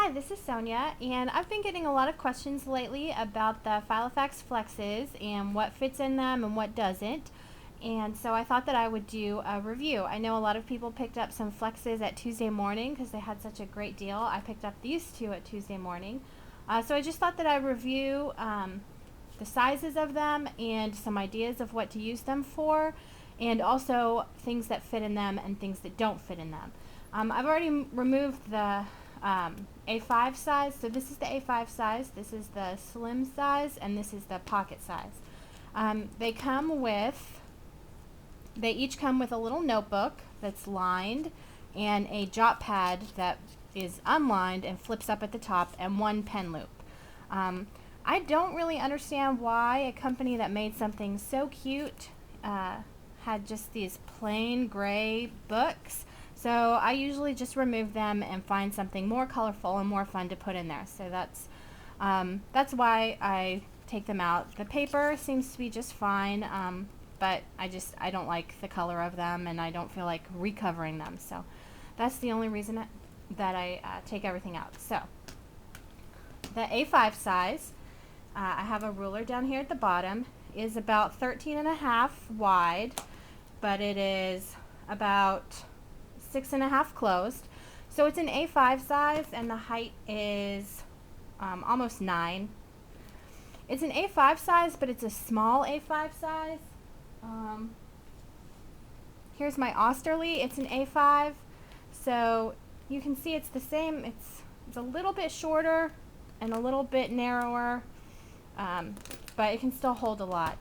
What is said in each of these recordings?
Hi, this is Sonia, and I've been getting a lot of questions lately about the Filofax Flexes and what fits in them and what doesn't. And so I thought that I would do a review. I know a lot of people picked up some Flexes at Tuesday morning because they had such a great deal. I picked up these two at Tuesday morning. So I just thought that I'd review the sizes of them and some ideas of what to use them for, and also things that fit in them and things that don't fit in them. I've already removed the A5 size, so this is the A5 size, this is the slim size, and this is the pocket size. They each come with a little notebook that's lined and a jot pad that is unlined and flips up at the top, and one pen loop. I don't really understand why a company that made something so cute had just these plain gray books. So I usually just remove them and find something more colorful and more fun to put in there. So that's why I take them out. The paper seems to be just fine, but I don't like the color of them, and I don't feel like recovering them. So that's the only reason that I take everything out. So the A5 size, I have a ruler down here at the bottom, is about 13.5 wide, but it is about 6.5 closed. So it's an A5 size, and the height is almost 9. It's an A5 size, but it's a small A5 size. Here's my Osterly. It's an A5, so you can see it's the same. It's a little bit shorter and a little bit narrower, but it can still hold a lot.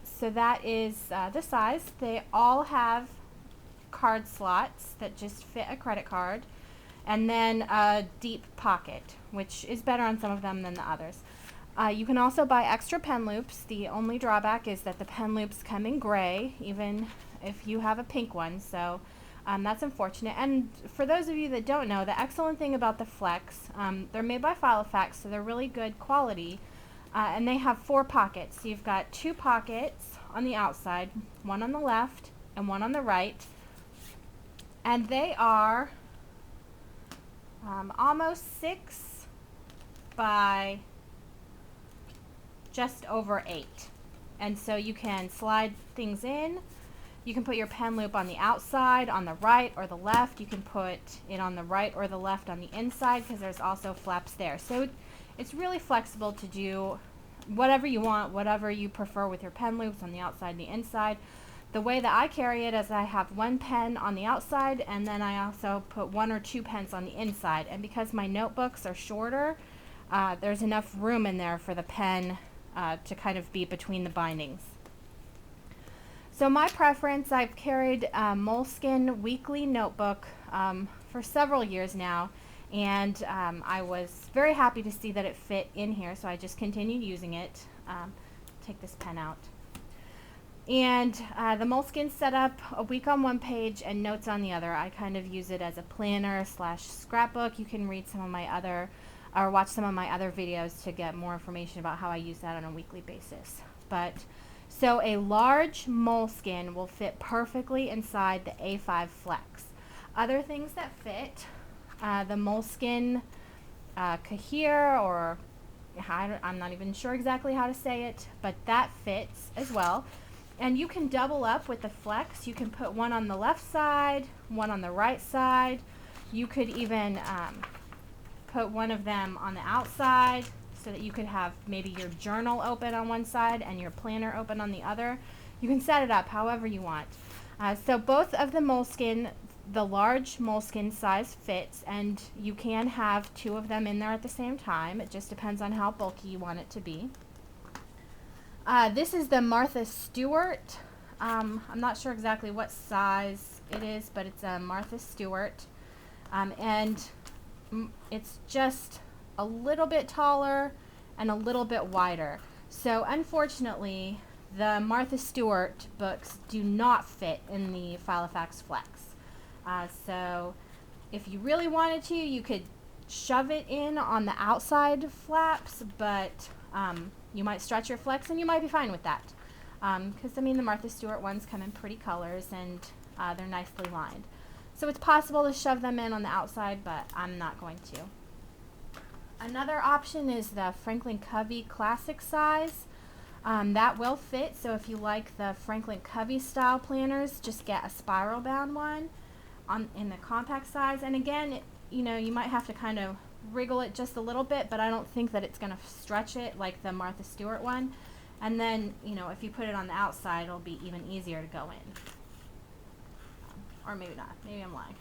So that is the size. They all have card slots that just fit a credit card, and then a deep pocket, which is better on some of them than the others. You can also buy extra pen loops. The only drawback is that the pen loops come in gray, even if you have a pink one, so that's unfortunate. And for those of you that don't know, the excellent thing about the Flex, they're made by Filofax, so they're really good quality, and they have 4 pockets. So you've got 2 pockets on the outside, one on the left and one on the right, and they are almost 6 by just over 8. And so you can slide things in. You can put your pen loop on the outside, on the right or the left. You can put it on the right or the left on the inside, because there's also flaps there. So it's really flexible to do whatever you want, whatever you prefer with your pen loops on the outside and the inside. The way that I carry it is I have 1 pen on the outside, and then I also put 1 or 2 pens on the inside. And because my notebooks are shorter, there's enough room in there for the pen to kind of be between the bindings. So my preference, I've carried a Moleskine weekly notebook for several years now, and I was very happy to see that it fit in here, so I just continued using it. Take this pen out. And the Moleskine set up a week on one page and notes on the other. I kind of use it as a planner / scrapbook. You can read some of my other, or watch some of my other videos to get more information about how I use that on a weekly basis. So a large Moleskine will fit perfectly inside the A5 Flex. Other things that fit, the Moleskine Cahir, or I'm not even sure exactly how to say it, but that fits as well. And you can double up with the Flex. You can put one on the left side, one on the right side. You could even put one of them on the outside, so that you could have maybe your journal open on one side and your planner open on the other. You can set it up however you want. So both of the Moleskine, the large Moleskine size fits, and you can have 2 of them in there at the same time. It just depends on how bulky you want it to be. This is the Martha Stewart. I'm not sure exactly what size it is, but it's a Martha Stewart. And it's just a little bit taller and a little bit wider. So unfortunately, the Martha Stewart books do not fit in the Filofax Flex. So if you really wanted to, you could shove it in on the outside flaps, but you might stretch your Flex and you might be fine with that. Because the Martha Stewart ones come in pretty colors, and they're nicely lined. So it's possible to shove them in on the outside, but I'm not going to. Another option is the Franklin Covey classic size. That will fit, so if you like the Franklin Covey style planners, just get a spiral bound one in the compact size. And again, you know, you might have to kind of wriggle it just a little bit, but I don't think that it's going to stretch it like the Martha Stewart one. And then, you know, if you put it on the outside, it'll be even easier to go in. Or maybe not. Maybe I'm lying.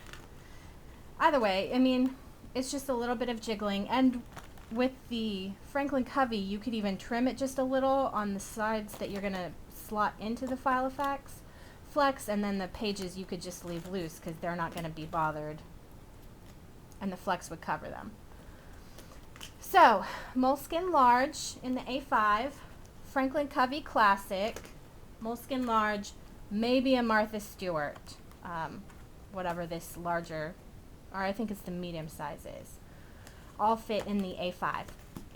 Either way, I mean, it's just a little bit of jiggling. And with the Franklin Covey, you could even trim it just a little on the sides that you're going to slot into the Filofax Flex, and then the pages you could just leave loose because they're not going to be bothered, and the Flex would cover them. So, Moleskine large in the A5, Franklin Covey classic, Moleskine large, maybe a Martha Stewart, whatever this larger, or I think it's the medium size is, all fit in the A5.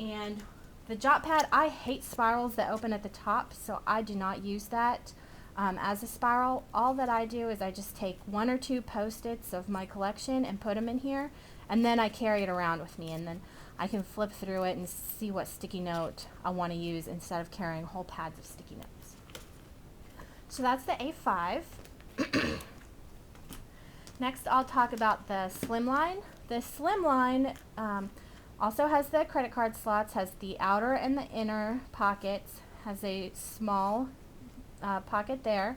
And the jot pad, I hate spirals that open at the top, so I do not use that as a spiral. All that I do is I just take 1 or 2 Post-its of my collection and put them in here, and then I carry it around with me, and then I can flip through it and see what sticky note I want to use instead of carrying whole pads of sticky notes. So that's the A5. Next, I'll talk about the Slimline. The Slimline also has the credit card slots, has the outer and the inner pockets, has a small pocket there,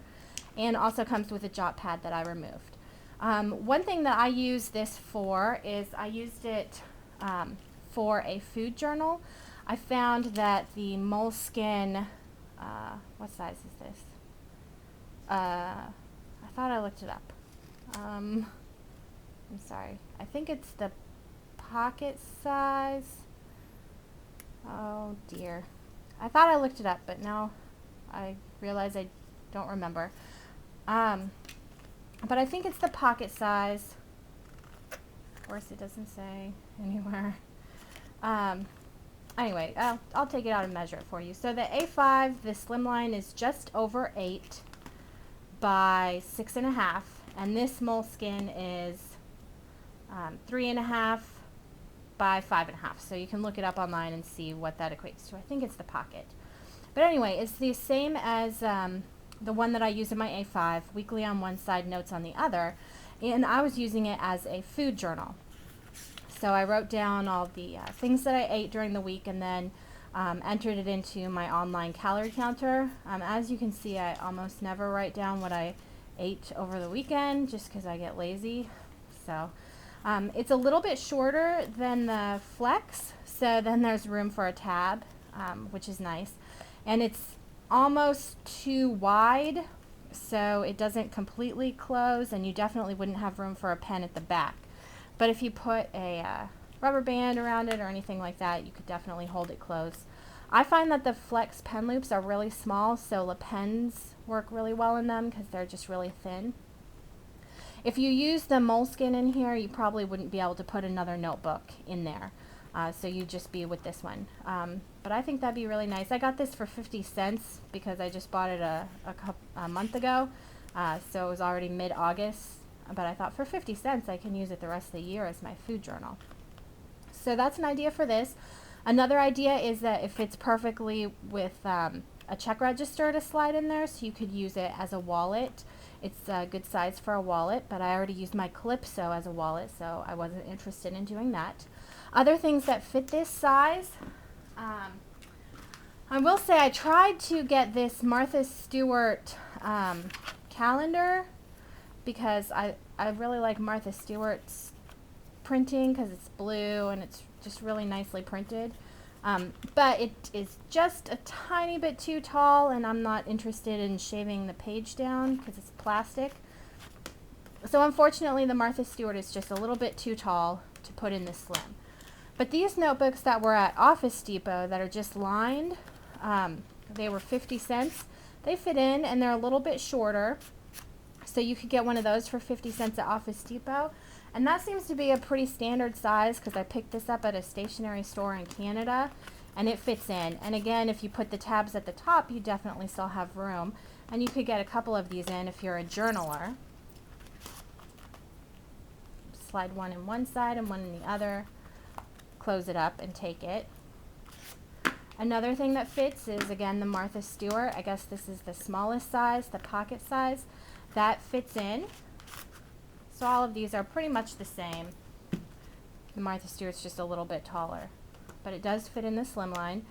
and also comes with a jot pad that I removed. One thing that I use this for is I used it for a food journal. I found that the Moleskine, what size is this? I thought I looked it up. I'm sorry. I think it's the pocket size. Oh dear. I thought I looked it up, but now I realize I don't remember. But I think it's the pocket size. Of course, it doesn't say anywhere. Anyway, I'll take it out and measure it for you. So the A5, the Slimline, is just over 8 by 6.5, and this Moleskine is 3.5 by 5.5. So you can look it up online and see what that equates to. I think it's the pocket. But anyway, it's the same as the one that I use in my A5, weekly on one side, notes on the other, and I was using it as a food journal. So I wrote down all the things that I ate during the week, and then entered it into my online calorie counter. As you can see, I almost never write down what I ate over the weekend just because I get lazy. So it's a little bit shorter than the Flex, so then there's room for a tab, which is nice. And it's almost too wide, so it doesn't completely close, and you definitely wouldn't have room for a pen at the back. But if you put a rubber band around it or anything like that, you could definitely hold it closed. I find that the Flex pen loops are really small, so the pens work really well in them because they're just really thin. If you use the Moleskine in here, you probably wouldn't be able to put another notebook in there. So you'd just be with this one. But I think that'd be really nice. I got this for 50 cents because I just bought it a month ago. So it was already mid-August. But I thought for 50 cents I can use it the rest of the year as my food journal. So that's an idea for this. Another idea is that it fits perfectly with a check register to slide in there, so you could use it as a wallet. It's a good size for a wallet, but I already used my Calypso as a wallet, so I wasn't interested in doing that. Other things that fit this size, I will say I tried to get this Martha Stewart calendar because I really like Martha Stewart's printing because it's blue and it's just really nicely printed. But it is just a tiny bit too tall, and I'm not interested in shaving the page down because it's plastic. So unfortunately, the Martha Stewart is just a little bit too tall to put in this slim. But these notebooks that were at Office Depot that are just lined, they were 50 cents. They fit in, and they're a little bit shorter. So you could get one of those for 50 cents at Office Depot. And that seems to be a pretty standard size because I picked this up at a stationery store in Canada, and it fits in. And again, if you put the tabs at the top, you definitely still have room. And you could get a couple of these in if you're a journaler. slide one in one side and one in the other, close it up and take it. Another thing that fits is, again, the Martha Stewart. I guess this is the smallest size, the pocket size. That fits in. So all of these are pretty much the same. The Martha Stewart's just a little bit taller, but it does fit in the slimline.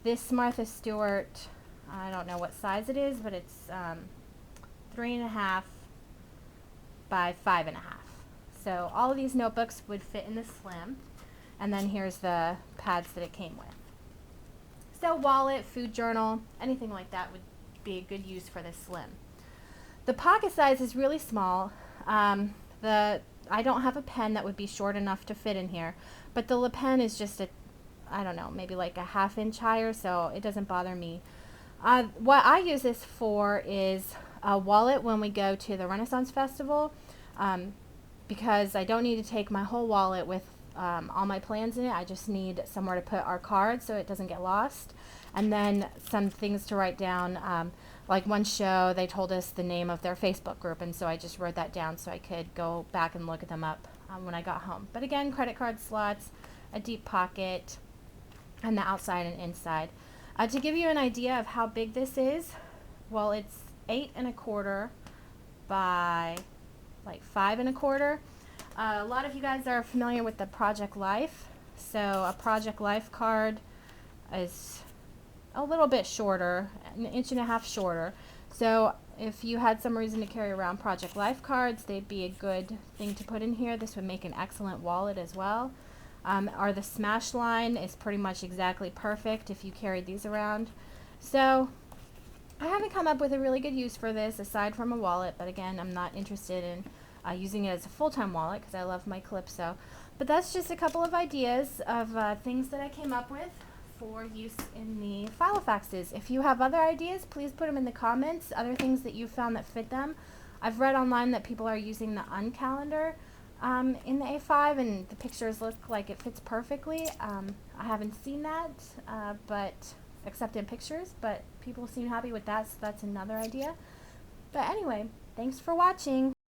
This Martha Stewart, I don't know what size it is, but it's 3.5 by 5.5. So all of these notebooks would fit in the slim. And then here's the pads that it came with. So wallet, food journal, anything like that would be a good use for this slim. The pocket size is really small. I don't have a pen that would be short enough to fit in here, but the Le Pen is just I don't know, maybe like a 1/2 inch higher, so it doesn't bother me. What I use this for is a wallet when we go to the Renaissance Festival, because I don't need to take my whole wallet with all my plans in it. I just need somewhere to put our cards so it doesn't get lost, and then some things to write down. Like one show, they told us the name of their Facebook group, and so I just wrote that down so I could go back and look them up when I got home. But again, credit card slots, a deep pocket, and the outside and inside. To give you an idea of how big this is, well, it's 8.25 by like 5.25. A lot of you guys are familiar with the Project Life. So a Project Life card is a little bit shorter, 1.5 inches shorter. So if you had some reason to carry around Project Life cards, they'd be a good thing to put in here. This would make an excellent wallet as well. Or the Smash line is pretty much exactly perfect if you carried these around. So I haven't come up with a really good use for this aside from a wallet, but again, I'm not interested in using it as a full-time wallet because I love my Calypso. But that's just a couple of ideas of things that I came up with for use in the Filofaxes. If you have other ideas, please put them in the comments, other things that you found that fit them. I've read online that people are using the uncalendar in the A5, and the pictures look like it fits perfectly. I haven't seen that, but except in pictures, but people seem happy with that, so that's another idea. But anyway, thanks for watching.